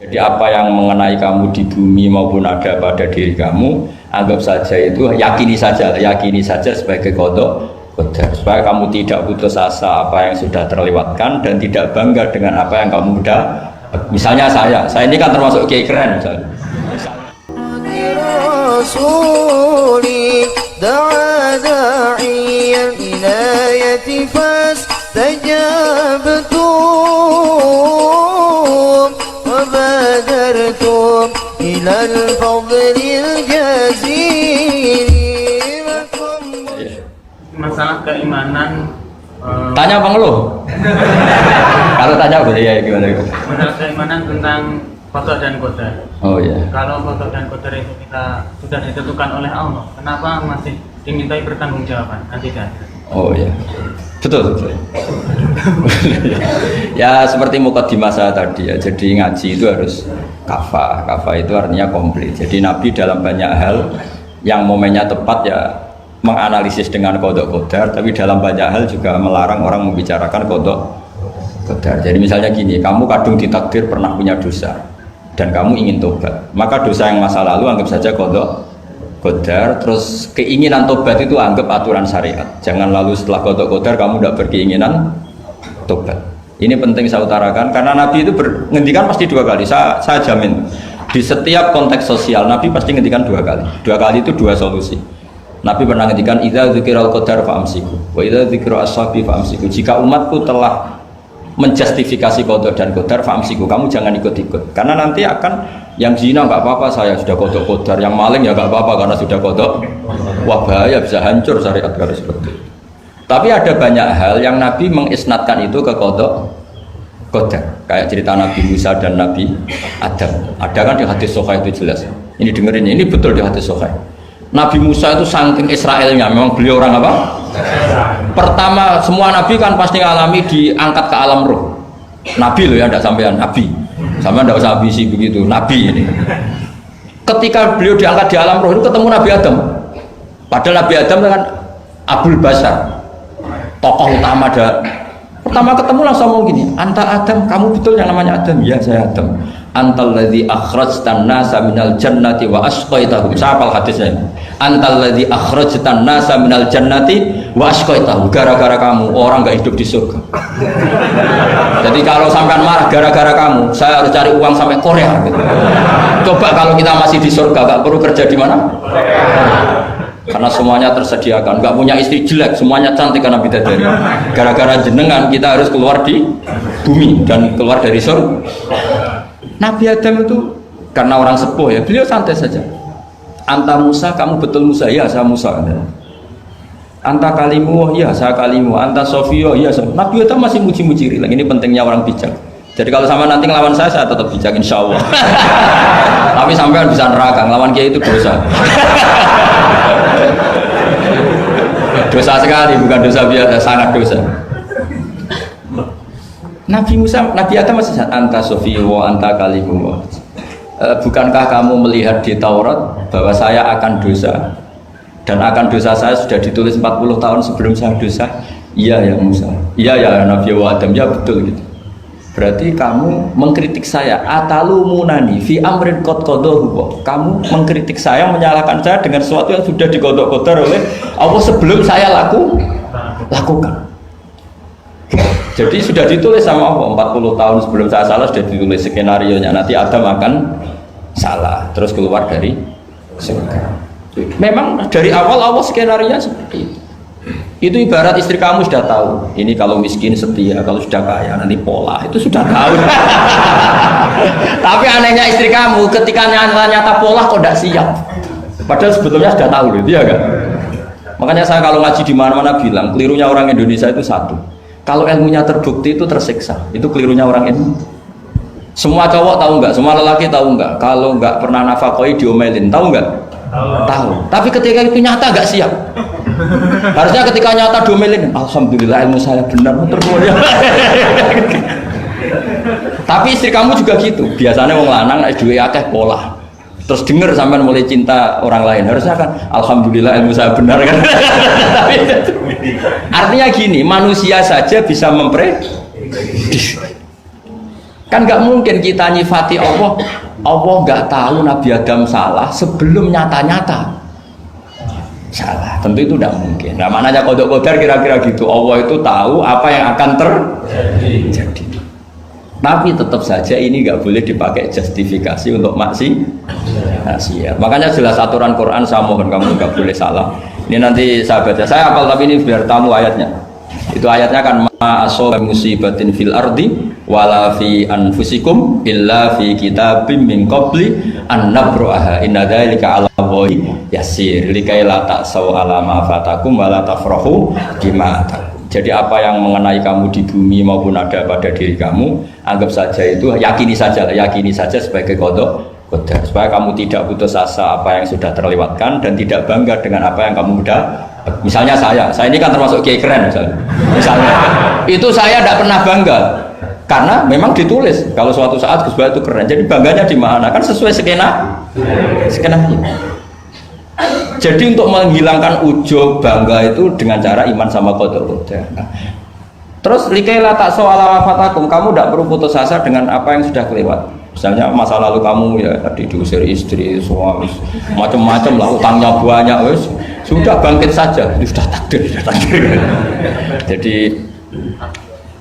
Jadi apa yang mengenai kamu di bumi maupun ada pada diri kamu, anggap saja itu yakini saja sebagai qada qadar. Supaya kamu tidak putus asa apa yang sudah terlewatkan dan tidak bangga dengan apa yang kamu udah. Misalnya saya ini kan termasuk kiai keren misalnya. Masalah keimanan tanya apa ngeluh? Kalau tanya boleh ya gimana? Masalah keimanan tentang qada dan qadar. Oh iya. Kalau qada dan qadar itu kita sudah ditentukan oleh Allah, kenapa masih dimintai pertanggungjawaban nanti kan? Oh iya. Betul. Ya seperti mukadimah saya tadi ya. Jadi ngaji itu harus kafah. Kafah itu artinya komplit. Jadi Nabi dalam banyak hal yang momennya tepat ya menganalisis dengan qada qadar, tapi dalam banyak hal juga melarang orang membicarakan qada qadar. Jadi misalnya gini, kamu kadung ditakdir pernah punya dosa dan kamu ingin tobat, maka dosa yang masa lalu anggap saja qada qadar, terus keinginan tobat itu anggap aturan syariat. Jangan lalu setelah qada qadar kamu tidak berkeinginan tobat. Ini penting saya utarakan karena Nabi itu ngendikan pasti dua kali. Saya jamin di setiap konteks sosial Nabi pasti ngendikan dua kali. Dua kali itu dua solusi. Nabi pernah ngendikan idza dzikiral qadar fa'amsiku wa idza dzikra ashabi fa'amsiku. Jika umatku telah menjustifikasi qada dan qadar fa'amsiku, kamu jangan ikut-ikut. Karena nanti akan yang zina enggak apa-apa, saya sudah qada qadar, yang maling ya enggak apa-apa karena sudah qada. Wah bahaya, bisa hancur syariat kalau seperti itu. Tapi ada banyak hal yang Nabi mengisnadkan itu ke qada qadar. Kayak cerita Nabi Musa dan Nabi Adam. Ada kan di hadis Sahih itu jelas. Ini dengerin, ini betul di hadis Sahih. Nabi Musa itu saking Israelnya, memang beliau orang apa? Pertama, semua Nabi kan pasti ngalami diangkat ke alam roh. Nabi loh ya, tidak sampean Nabi. Sampean tidak usah ambisi begitu, Nabi ini. Ketika beliau diangkat di alam roh itu ketemu Nabi Adam. Padahal Nabi Adam kan Abul Basar, tokoh utama ada. Pertama ketemu langsung ngomong gini, anta Adam, kamu betul yang namanya Adam? Ya saya Adam. Antal ladzi akhrajtan nasa minal jannati wa asqaitahum. Siapa hadisnya? Antal ladzi akhrajtan nasa minal jannati wa asqaitahum. Gara-gara kamu orang enggak hidup di surga. Jadi kalau sampean marah gara-gara kamu, saya harus cari uang sampai Korea gitu. Coba kalau kita masih di surga enggak perlu kerja di mana? Karena semuanya tersediakan, enggak punya istri jelek, semuanya cantik karena bidadari. Gara-gara jenengan kita harus keluar di bumi dan keluar dari surga. Nabi Adam itu karena orang sepuh ya, beliau santai saja. Anta Musa, kamu betul Musa? Ya saya Musa. Anta kalimu? Ya saya kalimu. Anta Sofio? Ya saya. Nabi Adam masih muji-muji rilek. Ini pentingnya orang bijak. Jadi kalau sama nanti ngelawan saya tetap bijak insya Allah. Tapi sampai bisa neraka, ngelawan kiai itu dosa. Dosa sekali, bukan dosa biasa, sangat dosa. Nabi Musa, Nabi Adam masih anta sofiwo, anta kalimu. Bukankah kamu melihat di Taurat bahwa saya akan dosa dan akan dosa saya sudah ditulis 40 tahun sebelum saya dosa? Iya ya Musa, iya ya Nabi Adam, ya betul gitu. Berarti kamu mengkritik saya, atalumunani fi amrin qad qadahu. Kamu mengkritik saya, menyalahkan saya dengan sesuatu yang sudah diqada-qadar oleh Allah sebelum saya lakukan. Jadi sudah ditulis sama Allah 40 tahun sebelum saya salah sudah ditulis skenario-nya, nanti Adam akan salah terus keluar dari surga. Memang dari awal Allah skenario-nya seperti itu. Itu ibarat istri kamu sudah tahu ini kalau miskin setia, kalau sudah kaya nanti pola, itu sudah tahu. Tapi anehnya istri kamu ketika nyata pola kok tidak siap, padahal sebetulnya sudah tahu gitu ya kan. Makanya saya kalau ngaji di mana-mana bilang kelirunya orang Indonesia itu satu, kalau ilmunya terbukti itu tersiksa, itu kelirunya orang ini. Semua cowok tahu nggak, semua lelaki tahu nggak, kalau nggak pernah nafakoi diomelin, tahu nggak? Tahu. Tapi ketika itu nyata nggak siap. Harusnya ketika nyata diomelin, alhamdulillah ilmu saya benar, termulia. Tapi istri kamu juga gitu. Biasanya wong lanang duwe akeh pola. Terus denger sampean mulai cinta orang lain, harusnya kan alhamdulillah ilmu saya benar kan. Artinya gini, manusia saja bisa memprediksi. Kan nggak mungkin kita nyifati Allah, Allah nggak tahu Nabi Adam salah sebelum nyata-nyata salah. Tentu itu tidak mungkin. Nah, maknanya qada qadar kira-kira gitu. Allah itu tahu apa yang akan terjadi. Tapi tetap saja ini nggak boleh dipakai justifikasi untuk maksiat. Makanya jelas aturan Quran, saya mohon kamu nggak boleh salah. Ini nanti saya baca. Saya hafal tapi ini biar tamu ayatnya. Itu ayatnya kan ma asaba musibatin fil ardi wala fi anfusikum illa fi kitabim min qabli an nabraha inna dzalika 'ala Allahi yasir likai la ta'saw 'ala ma fatakum wala tafrahu bima atakum. Jadi apa yang mengenai kamu di bumi maupun ada pada diri kamu, anggap saja itu, yakini saja sebagai qada qadar, supaya kamu tidak putus asa apa yang sudah terlewatkan dan tidak bangga dengan apa yang kamu udah. Misalnya saya ini kan termasuk kiai keren misalnya itu saya tidak pernah bangga karena memang ditulis kalau suatu saat Gus Bah itu keren, jadi bangganya di mana? Kan sesuai skenanya. Jadi untuk menghilangkan ujub bangga itu dengan cara iman sama qada qadar. Terus likaila tak soal wafatakum, kamu tidak perlu putus asa dengan apa yang sudah kelewat. Misalnya masa lalu kamu ya tadi diusir istri, suami, macam-macam lah, utangnya banyak, wes sudah bangkit saja, sudah takdir. Jadi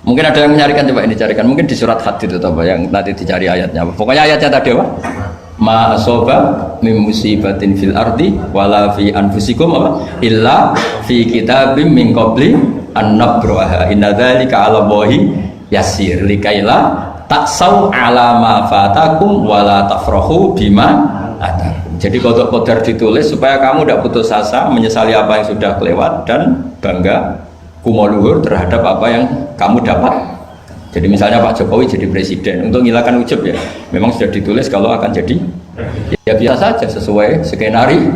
mungkin ada yang mencarikan, coba ini carikan, mungkin di surat Hadid atau apa yang nanti dicari ayatnya. Pokoknya ayatnya tadi apa? Ma asoba min musibatin fil ardi wala fi anfusikum apa illa fi kitabim min qabli an nabraha inna dzalika 'ala Allahi yasir likaila taksau 'ala ma fatakum wala tafrahu bima atakum. Jadi qada qadar ditulis supaya kamu tidak putus asa menyesali apa yang sudah kelewat dan bangga kumoluhur terhadap apa yang kamu dapat. Jadi misalnya Pak Jokowi jadi presiden, untuk menghilangkan ujub ya, memang sudah ditulis kalau akan jadi, ya biasa saja sesuai skenario.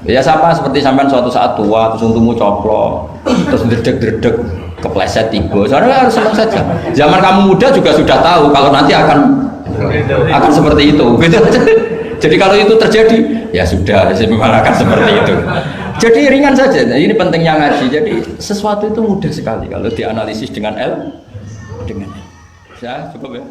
Ya sama seperti sampai suatu saat tua, terus untungmu coplok, terus dredeg kepleset tiba. Soalnya harus senang saja. Zaman kamu muda juga sudah tahu kalau nanti akan seperti itu. Jadi kalau itu terjadi, ya sudah, memang akan seperti itu. Jadi ringan saja. Nah, ini pentingnya ngaji. Jadi sesuatu itu mudah sekali kalau dianalisis dengan ya cukup ya.